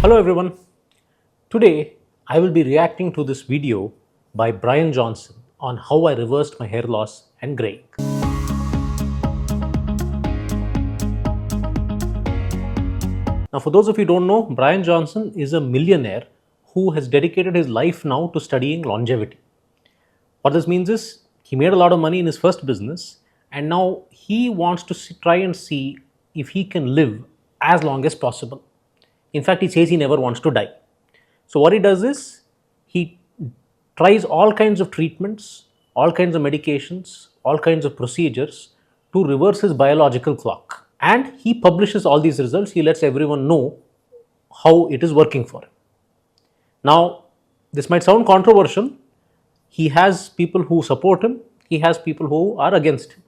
Hello everyone. Today I will be reacting to this video by Bryan Johnson on how I reversed my hair loss and graying. Now for those of you who don't know, Bryan Johnson is a millionaire who has dedicated his life now to studying longevity. What this means is he made a lot of money in his first business and now he wants to try and see if he can live as long as possible. In fact, he says he never wants to die. So what he does is he tries all kinds of treatments, all kinds of medications, all kinds of procedures to reverse his biological clock. And he publishes all these results. He lets everyone know how it is working for him. Now, this might sound controversial. He has people who support him. He has people who are against him.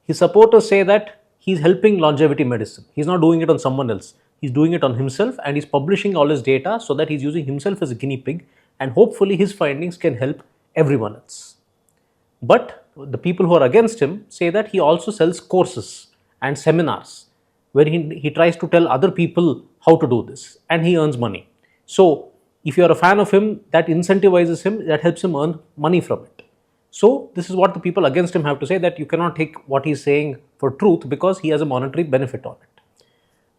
His supporters say that he's helping longevity medicine. He's not doing it on someone else. He's doing it on himself and he's publishing all his data so that he's using himself as a guinea pig and hopefully his findings can help everyone else. But the people who are against him say that he also sells courses and seminars where he tries to tell other people how to do this and he earns money. So if you're a fan of him, that incentivizes him, that helps him earn money from it. So this is what the people against him have to say, that you cannot take what he's saying for truth because he has a monetary benefit on it.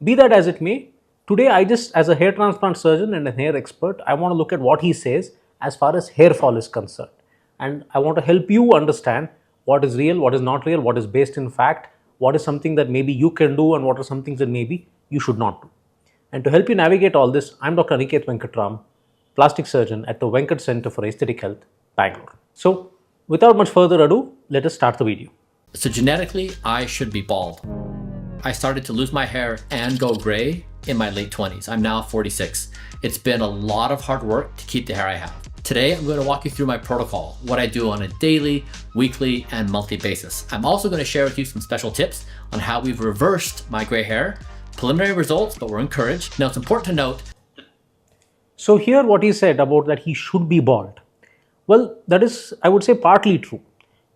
Be that as it may, today as a hair transplant surgeon and a hair expert, I want to look at what he says as far as hair fall is concerned. And I want to help you understand what is real, what is not real, what is based in fact, what is something that maybe you can do and what are some things that maybe you should not do. And to help you navigate all this, I'm Dr. Aniketh Venkataram, plastic surgeon at the Venkat Center for Aesthetic Health, Bangalore. So without much further ado, let us start the video. So genetically, I should be bald. I started to lose my hair and go gray in my late 20s. I'm now 46. It's been a lot of hard work to keep the hair I have. Today, I'm going to walk you through my protocol, what I do on a daily, weekly, and monthly basis. I'm also going to share with you some special tips on how we've reversed my gray hair. Preliminary results, but we're encouraged. Now, it's important to note. So here what he said about that he should be bald. Well, that is, I would say, partly true.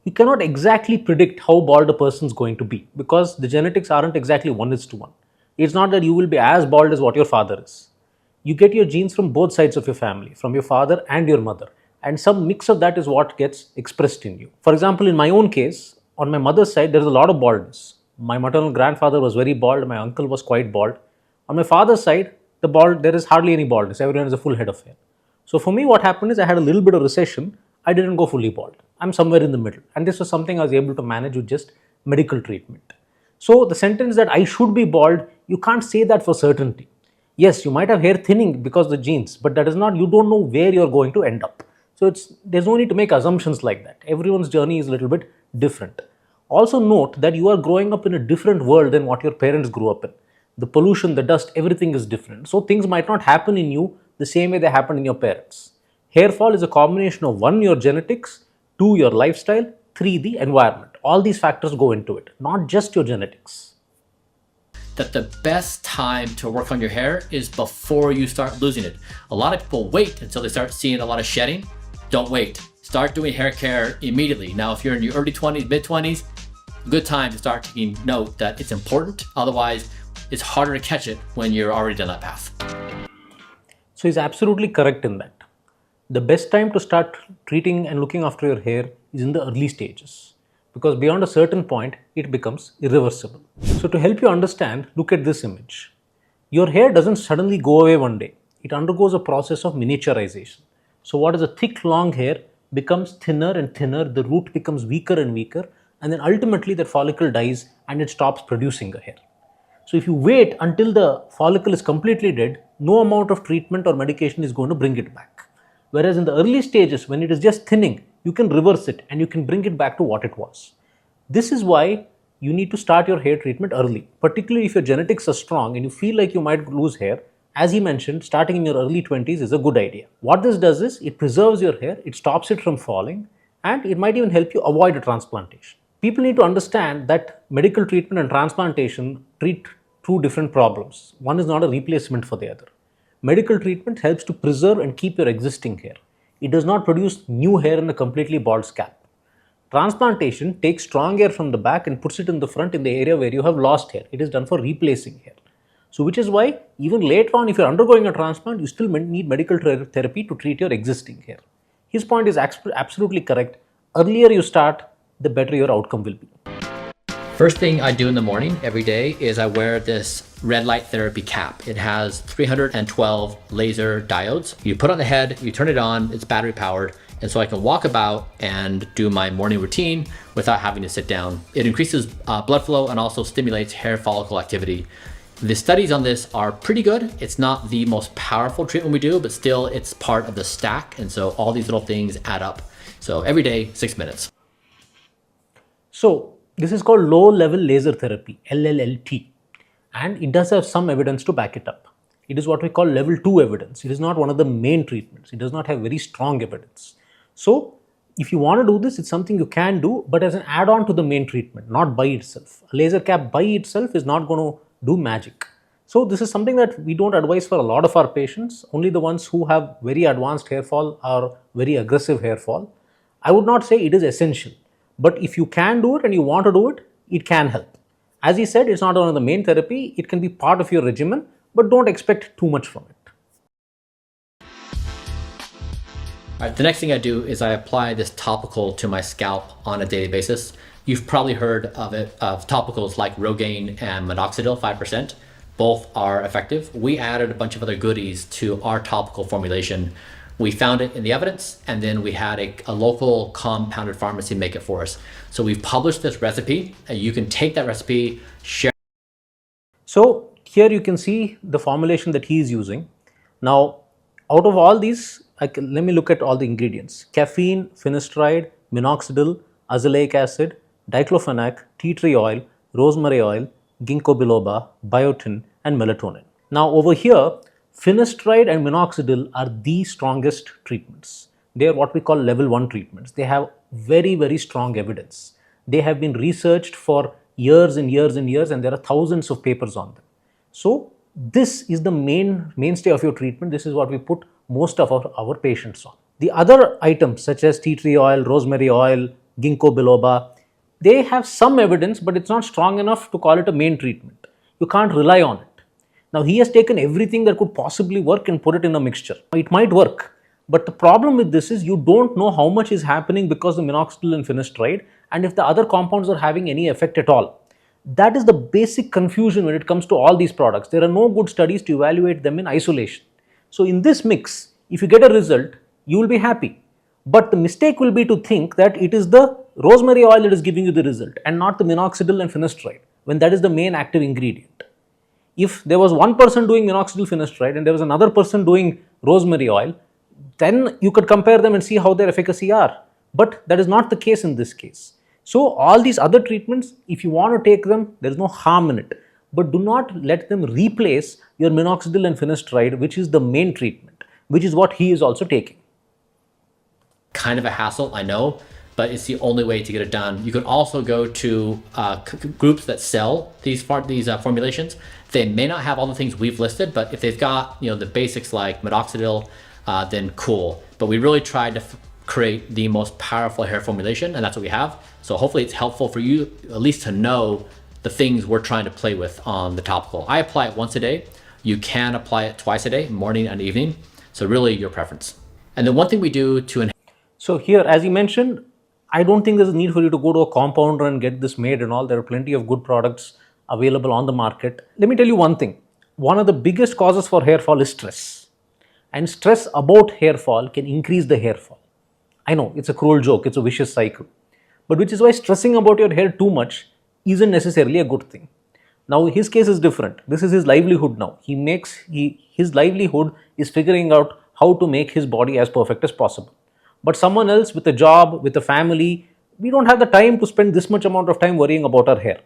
You cannot exactly predict how bald a person is going to be because the genetics aren't exactly 1:1. It's not that you will be as bald as what your father is. You get your genes from both sides of your family, from your father and your mother, and some mix of that is what gets expressed in you. For example, in my own case, on my mother's side, there is a lot of baldness. My maternal grandfather was very bald, my uncle was quite bald. On my father's side, there is hardly any baldness, everyone has a full head of hair. So for me, what happened is I had a little bit of recession. I didn't go fully bald. I'm somewhere in the middle. And this was something I was able to manage with just medical treatment. So the sentence that I should be bald, you can't say that for certainty. Yes, you might have hair thinning because of the genes, but that is not, you don't know where you're going to end up. So there's no need to make assumptions like that. Everyone's journey is a little bit different. Also note that you are growing up in a different world than what your parents grew up in. The pollution, the dust, everything is different. So things might not happen in you the same way they happened in your parents. Hair fall is a combination of 1, your genetics, 2, your lifestyle, 3, the environment. All these factors go into it, not just your genetics. That the best time to work on your hair is before you start losing it. A lot of people wait until they start seeing a lot of shedding. Don't wait. Start doing hair care immediately. Now, if you're in your early 20s, mid 20s, good time to start taking note that it's important. Otherwise, it's harder to catch it when you're already down that path. So he's absolutely correct in that. The best time to start treating and looking after your hair is in the early stages because beyond a certain point, it becomes irreversible. So to help you understand, look at this image. Your hair doesn't suddenly go away one day. It undergoes a process of miniaturization. So what is a thick, long hair becomes thinner and thinner, the root becomes weaker and weaker, and then ultimately the follicle dies and it stops producing a hair. So if you wait until the follicle is completely dead, no amount of treatment or medication is going to bring it back. Whereas in the early stages, when it is just thinning, you can reverse it and you can bring it back to what it was. This is why you need to start your hair treatment early, particularly if your genetics are strong and you feel like you might lose hair. As he mentioned, starting in your early 20s is a good idea. What this does is it preserves your hair, it stops it from falling, and it might even help you avoid a transplantation. People need to understand that medical treatment and transplantation treat two different problems. One is not a replacement for the other. Medical treatment helps to preserve and keep your existing hair. It does not produce new hair in a completely bald scalp. Transplantation takes strong hair from the back and puts it in the front in the area where you have lost hair. It is done for replacing hair. So, which is why even later on, if you're undergoing a transplant, you still need medical therapy to treat your existing hair. His point is absolutely correct. Earlier you start, the better your outcome will be. First thing I do in the morning every day is I wear this red light therapy cap. It has 312 laser diodes. You put it on the head, you turn it on, it's battery powered, and so I can walk about and do my morning routine without having to sit down. It increases blood flow and also stimulates hair follicle activity. The studies on this are pretty good. It's not the most powerful treatment we do, but still it's part of the stack, and so all these little things add up. So every day, 6 minutes. So this is called low level laser therapy, LLLT, and it does have some evidence to back it up. It is what we call level 2 evidence. It is not one of the main treatments. It does not have very strong evidence. So if you want to do this, it's something you can do, but as an add-on to the main treatment, not by itself. A laser cap by itself is not going to do magic. So this is something that we don't advise for a lot of our patients, only the ones who have very advanced hair fall or very aggressive hair fall. I would not say it is essential, but if you can do it and you want to do it, it can help. As he said, it's not one of the main therapy, it can be part of your regimen, but don't expect too much from it. All right, the next thing I do is I apply this topical to my scalp on a daily basis. You've probably heard of topicals like Rogaine and minoxidil 5%. Both are effective. We added a bunch of other goodies to our topical formulation. We found it in the evidence, and then we had a local compounded pharmacy make it for us. So we've published this recipe, and you can take that recipe, share. So here you can see the formulation that he is using. Now, out of all these, let me look at all the ingredients. Caffeine, finasteride, minoxidil, azelaic acid, diclofenac, tea tree oil, rosemary oil, ginkgo biloba, biotin, and melatonin. Now over here, finasteride and minoxidil are the strongest treatments. They are what we call level 1 treatments. They have very, very strong evidence. They have been researched for years and years and years, and there are thousands of papers on them. So this is the mainstay of your treatment. This is what we put most of our patients on. The other items such as tea tree oil, rosemary oil, ginkgo biloba, they have some evidence, but it's not strong enough to call it a main treatment. You can't rely on it. Now he has taken everything that could possibly work and put it in a mixture. It might work, but the problem with this is you don't know how much is happening because of minoxidil and finasteride, and if the other compounds are having any effect at all. That is the basic confusion when it comes to all these products. There are no good studies to evaluate them in isolation. So in this mix, if you get a result, you will be happy. But the mistake will be to think that it is the rosemary oil that is giving you the result and not the minoxidil and finasteride, when that is the main active ingredient. If there was one person doing minoxidil finasteride and there was another person doing rosemary oil, then you could compare them and see how their efficacy are. But that is not the case in this case. So all these other treatments, if you want to take them, there is no harm in it. But do not let them replace your minoxidil and finasteride, which is the main treatment, which is what he is also taking. Kind of a hassle, I know, but it's the only way to get it done. You can also go to groups that sell these formulations. They may not have all the things we've listed, but if they've got the basics like minoxidil, then cool. But we really tried to create the most powerful hair formulation, and that's what we have. So hopefully it's helpful for you at least to know the things we're trying to play with on the topical. I apply it once a day. You can apply it twice a day, morning and evening. So really your preference. And then one thing we do to So here, as he mentioned, I don't think there's a need for you to go to a compounder and get this made and all. There are plenty of good products available on the market. Let me tell you one thing. One of the biggest causes for hair fall is stress. And stress about hair fall can increase the hair fall. I know, it's a cruel joke, it's a vicious cycle. But which is why stressing about your hair too much isn't necessarily a good thing. Now his case is different. This is his livelihood now. His livelihood is figuring out how to make his body as perfect as possible. But someone else with a job, with a family, we don't have the time to spend this much amount of time worrying about our hair.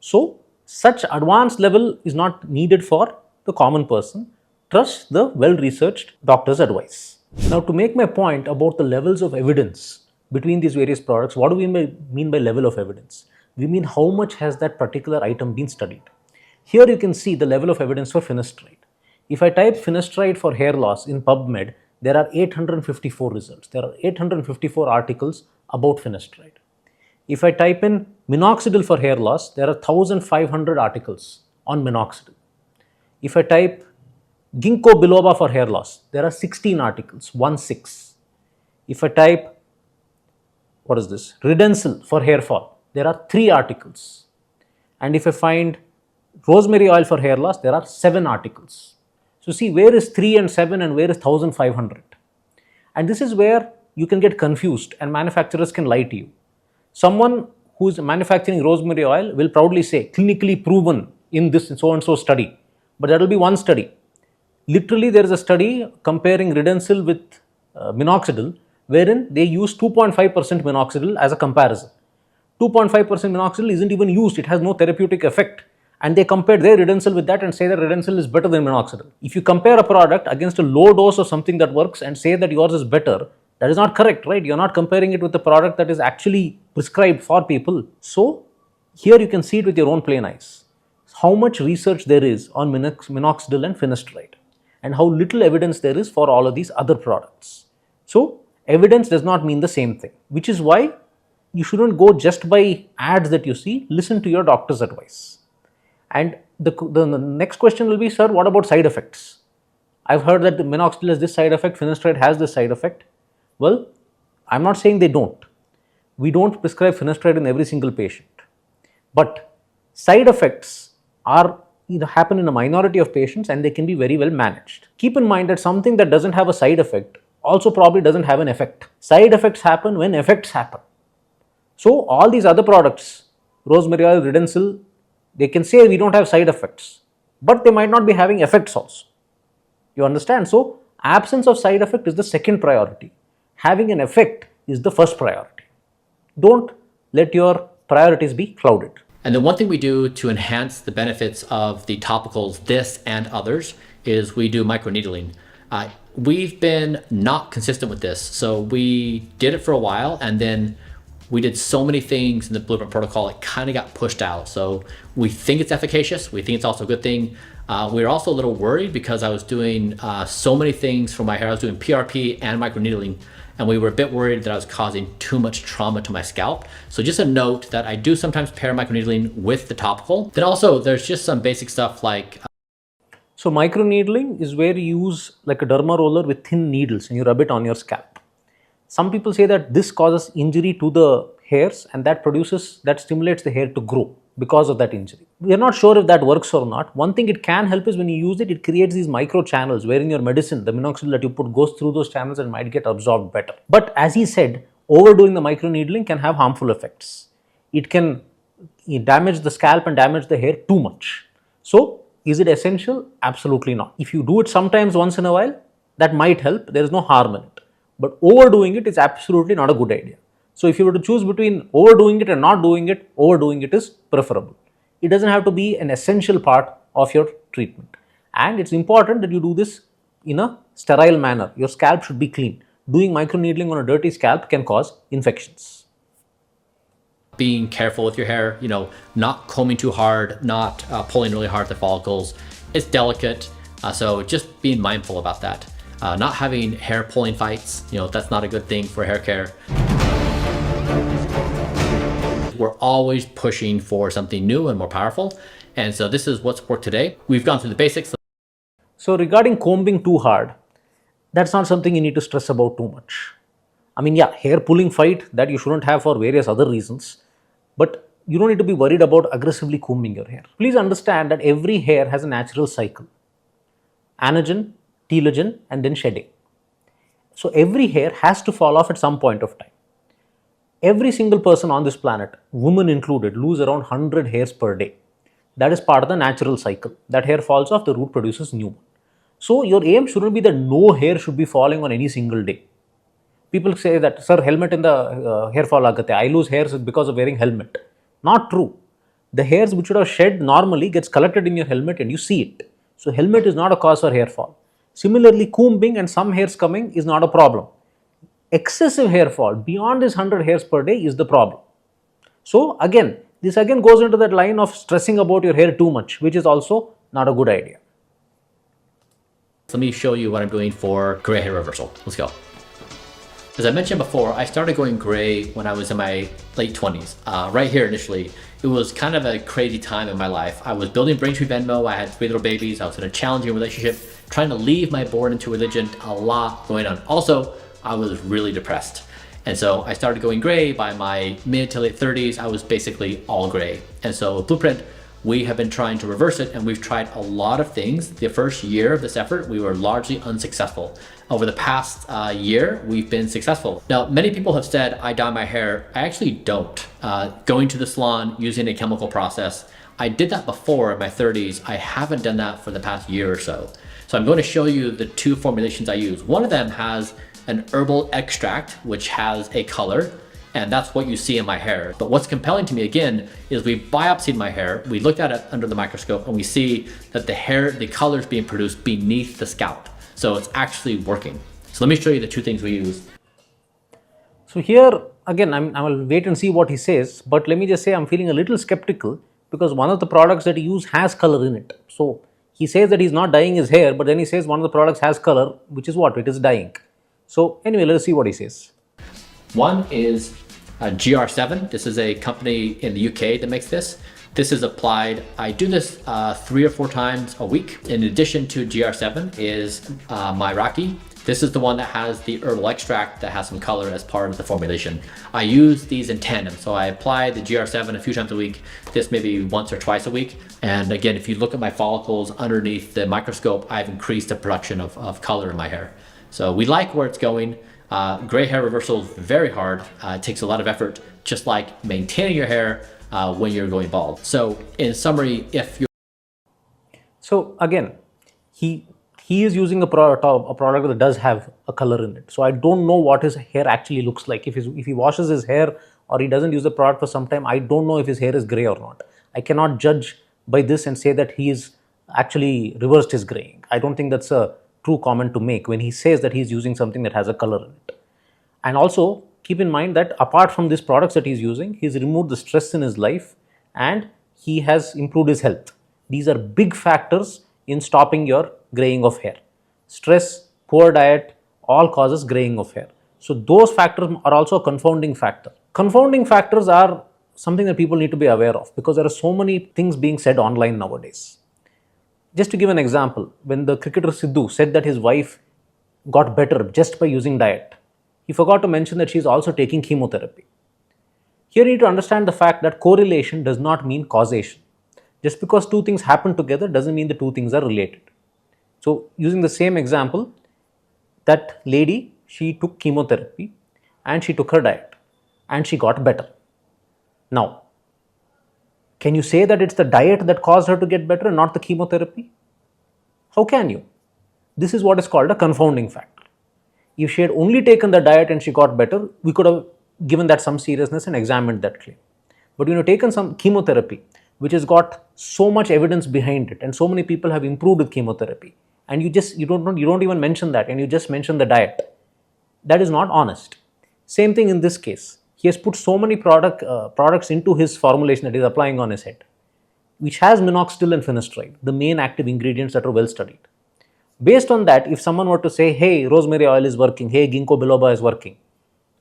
So such advanced level is not needed for the common person. Trust the well-researched doctor's advice. Now to make my point about the levels of evidence between these various products, what do we mean by level of evidence? We mean how much has that particular item been studied. Here you can see the level of evidence for finasteride. If I type finasteride for hair loss in PubMed, there are 854 results. There are 854 articles about finasteride. If I type in minoxidil for hair loss, there are 1,500 articles on minoxidil. If I type ginkgo biloba for hair loss, there are 16 articles, 1-6. If I type, what is this, Redensil for hair fall, there are 3 articles. And if I find rosemary oil for hair loss, there are 7 articles. So see, where is 3 and 7 and where is 1500? And this is where you can get confused and manufacturers can lie to you. Someone who is manufacturing rosemary oil will proudly say clinically proven in this so and so study, but that will be one study. Literally, there is a study comparing Redensil with minoxidil, wherein they use 2.5% minoxidil as a comparison. 2.5% minoxidil isn't even used, it has no therapeutic effect. And they compare their Redensil with that and say that Redensil is better than minoxidil. If you compare a product against a low dose of something that works and say that yours is better, that is not correct, right? You're not comparing it with the product that is actually prescribed for people. So, here you can see it with your own plain eyes. How much research there is on minoxidil and finasteride, and how little evidence there is for all of these other products. So, evidence does not mean the same thing, which is why you shouldn't go just by ads that you see, listen to your doctor's advice. And the next question will be, sir, what about side effects? I've heard that the minoxidil has this side effect, finasteride has this side effect. Well, I'm not saying they don't. We don't prescribe finasteride in every single patient. But side effects are happen in a minority of patients and they can be very well managed. Keep in mind that something that doesn't have a side effect also probably doesn't have an effect. Side effects happen when effects happen. So all these other products, rosemary oil, Redensil, they can say we don't have side effects, but they might not be having effects also. You understand? So absence of side effect is the second priority. Having an effect is the first priority. Don't let your priorities be clouded. And the one thing we do to enhance the benefits of the topicals, this and others, is we do microneedling. We've been not consistent with this. So we did it for a while and then we did so many things in the Blueprint protocol, it kind of got pushed out. So we think it's efficacious. We think it's also a good thing. We were also a little worried because I was doing so many things for my hair. I was doing PRP and microneedling, and we were a bit worried that I was causing too much trauma to my scalp. So just a note that I do sometimes pair microneedling with the topical. Then also there's just some basic stuff like so microneedling is where you use like a derma roller with thin needles and you rub it on your scalp. Some people say that this causes injury to the hairs and that stimulates the hair to grow because of that injury. We are not sure if that works or not. One thing it can help is when you use it, it creates these micro channels wherein your medicine, the minoxidil that you put goes through those channels and might get absorbed better. But as he said, overdoing the microneedling can have harmful effects. It can damage the scalp and damage the hair too much. So, is it essential? Absolutely not. If you do it sometimes once in a while, that might help. There is no harm in it. But overdoing it is absolutely not a good idea. So if you were to choose between overdoing it and not doing it, overdoing it is preferable. It doesn't have to be an essential part of your treatment. And it's important that you do this in a sterile manner. Your scalp should be clean. Doing microneedling on a dirty scalp can cause infections. Being careful with your hair, not combing too hard, not pulling really hard at the follicles. It's delicate, so just being mindful about that. Not having hair pulling fights, that's not a good thing for hair care. We're always pushing for something new and more powerful. And so this is what's worked today. We've gone through the basics. So regarding combing too hard, that's not something you need to stress about too much. I mean, yeah, hair pulling fight that you shouldn't have for various other reasons, but you don't need to be worried about aggressively combing your hair. Please understand that every hair has a natural cycle. Anagen, telogen, and then shedding. So every hair has to fall off at some point of time. Every single person on this planet, women included, lose around 100 hairs per day. That is part of the natural cycle. That hair falls off, the root produces new one. So your aim shouldn't be that no hair should be falling on any single day. People say that, sir, helmet in the hair fall agate. I lose hairs because of wearing helmet. Not true. The hairs which would have shed normally gets collected in your helmet and you see it. So helmet is not a cause for hair fall. Similarly, combing and some hairs coming is not a problem. Excessive hair fall beyond this 100 hairs per day is the problem. So this again goes into that line of stressing about your hair too much, which is also not a good idea. Let me show you what I'm doing for gray hair reversal. Let's go. As I mentioned before, I started going gray when I was in my late 20s. Right here initially, it was kind of a crazy time in my life. I was building Braintree Venmo, I had 3 little babies, I was in a challenging relationship, trying to leave my born into religion, a lot going on. Also, I was really depressed. And so I started going gray. By my mid to late 30s, I was basically all gray. And so Blueprint, we have been trying to reverse it, and we've tried a lot of things. The first year of this effort, we were largely unsuccessful. Over the past year, we've been successful. Now, many people have said, I dye my hair. I actually don't. Going to the salon, using a chemical process, I did that before in my 30s. I haven't done that for the past year or so. So I'm going to show you the 2 formulations I use. One of them has an herbal extract, which has a color, and that's what you see in my hair. But what's compelling to me again is we biopsied my hair, we looked at it under the microscope, and we see that the color is being produced beneath the scalp. So it's actually working. So let me show you the 2 things we use. So here again, I will wait and see what he says, but let me just say I'm feeling a little skeptical because one of the products that he used has color in it. So he says that he's not dyeing his hair, but then he says one of the products has color, which is what? It is dyeing. So anyway, let's see what he says. One is GR7. This is a company in the UK that makes this. This is applied, I do this 3 or 4 times a week. In addition to GR7 is my Raki. This is the one that has the herbal extract that has some color as part of the formulation. I use these in tandem. So I apply the GR7 a few times a week, this maybe once or twice a week. And again, if you look at my follicles underneath the microscope, I've increased the production of color in my hair. So we like where it's going. Gray hair reversal is very hard. It takes a lot of effort, just like maintaining your hair when you're going bald. So in summary, if you're... So again, he is using a product that does have a color in it. So I don't know what his hair actually looks like. If he washes his hair or he doesn't use the product for some time, I don't know if his hair is gray or not. I cannot judge by this and say that he is actually reversed his graying. I don't think that's a true comment to make when he says that he's using something that has a color in it. And also keep in mind that apart from these products that he's using, he's removed the stress in his life and he has improved his health. These are big factors in stopping your graying of hair. Stress, poor diet, all causes graying of hair. So those factors are also a confounding factor. Confounding factors are something that people need to be aware of because there are so many things being said online nowadays. Just to give an example, when the cricketer Sidhu said that his wife got better just by using diet, he forgot to mention that she is also taking chemotherapy. Here you need to understand the fact that correlation does not mean causation. Just because 2 things happen together doesn't mean the 2 things are related. So using the same example, that lady, she took chemotherapy and she took her diet and she got better. Now, can you say that it's the diet that caused her to get better and not the chemotherapy? How can you? This is what is called a confounding factor. If she had only taken the diet and she got better, we could have given that some seriousness and examined that claim. But when you've taken some chemotherapy, which has got so much evidence behind it and so many people have improved with chemotherapy, and you don't even mention that and you just mention the diet, that is not honest. Same thing in this case. He has put so many products into his formulation that he is applying on his head, which has minoxidil and finasteride, the main active ingredients that are well studied. Based on that, if someone were to say, hey, rosemary oil is working, hey, ginkgo biloba is working,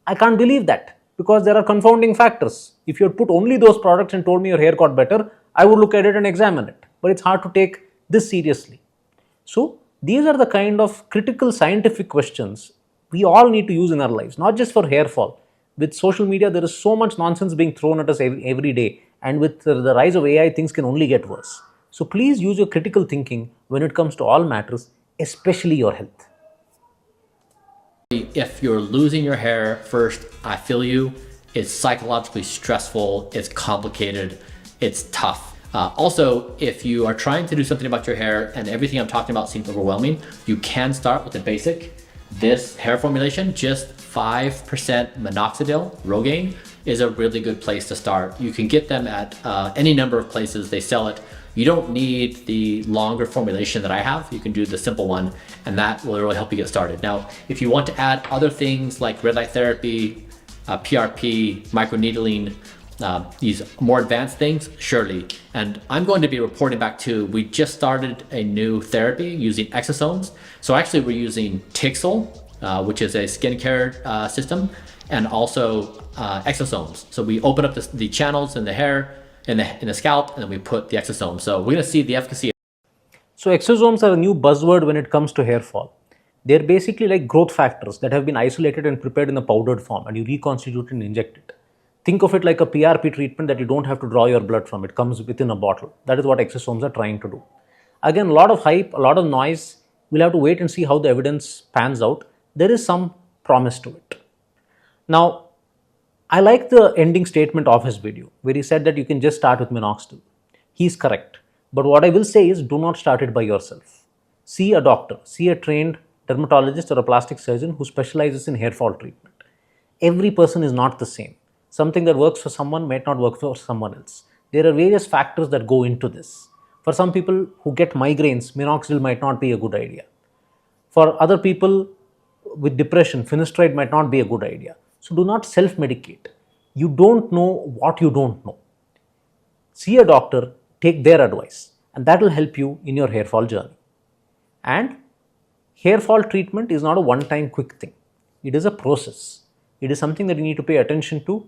I can't believe that because there are confounding factors. If you had put only those products and told me your hair got better, I would look at it and examine it. But it's hard to take this seriously. So these are the kind of critical scientific questions we all need to use in our lives, not just for hair fall. With social media, there is so much nonsense being thrown at us every day. And with the rise of AI, things can only get worse. So please use your critical thinking when it comes to all matters, especially your health. If you're losing your hair, first, I feel you. It's psychologically stressful. It's complicated. It's tough. Also, if you are trying to do something about your hair and everything I'm talking about seems overwhelming, you can start with the basic. This hair formulation, just 5% minoxidil, Rogaine, is a really good place to start. You can get them at any number of places. They sell it. You don't need the longer formulation that I have. You can do the simple one, and that will really help you get started. Now, if you want to add other things like red light therapy, PRP, microneedling, these more advanced things, surely. And I'm going to be reporting back too. We just started a new therapy using exosomes. So actually we're using Tixel which is a skincare system, and also exosomes. So we open up the channels in the hair, in the scalp, and then we put the exosomes. So we're going to see the efficacy. So exosomes are a new buzzword when it comes to hair fall. They're basically like growth factors that have been isolated and prepared in a powdered form, and you reconstitute and inject it. Think of it like a PRP treatment that you don't have to draw your blood from. It comes within a bottle. That is what exosomes are trying to do. Again, a lot of hype, a lot of noise. We'll have to wait and see how the evidence pans out. There is some promise to it. Now, I like the ending statement of his video where he said that you can just start with minoxidil. He is correct. But what I will say is do not start it by yourself. See a doctor, see a trained dermatologist or a plastic surgeon who specializes in hair fall treatment. Every person is not the same. Something that works for someone might not work for someone else. There are various factors that go into this. For some people who get migraines, minoxidil might not be a good idea. For other people with depression, finasteride might not be a good idea. So do not self-medicate. You don't know what you don't know. See a doctor, take their advice, and that will help you in your hair fall journey. And hair fall treatment is not a one-time quick thing. It is a process. It is something that you need to pay attention to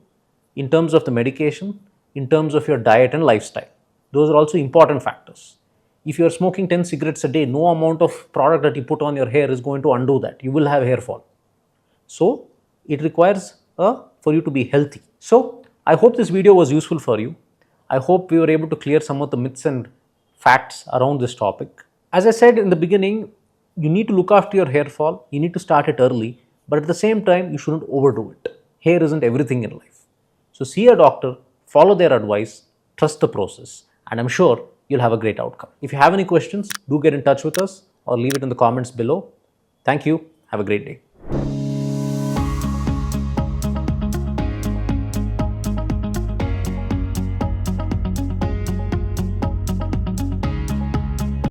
in terms of the medication, in terms of your diet and lifestyle. Those are also important factors. If you are smoking 10 cigarettes a day, no amount of product that you put on your hair is going to undo that. You will have hair fall. So it requires for you to be healthy. So I hope this video was useful for you. I hope we were able to clear some of the myths and facts around this topic. As I said in the beginning, you need to look after your hair fall. You need to start it early, but at the same time, you shouldn't overdo it. Hair isn't everything in life. So see a doctor, follow their advice, trust the process, and I'm sure you'll have a great outcome. If you have any questions, do get in touch with us or leave it in the comments below. Thank you. Have a great day.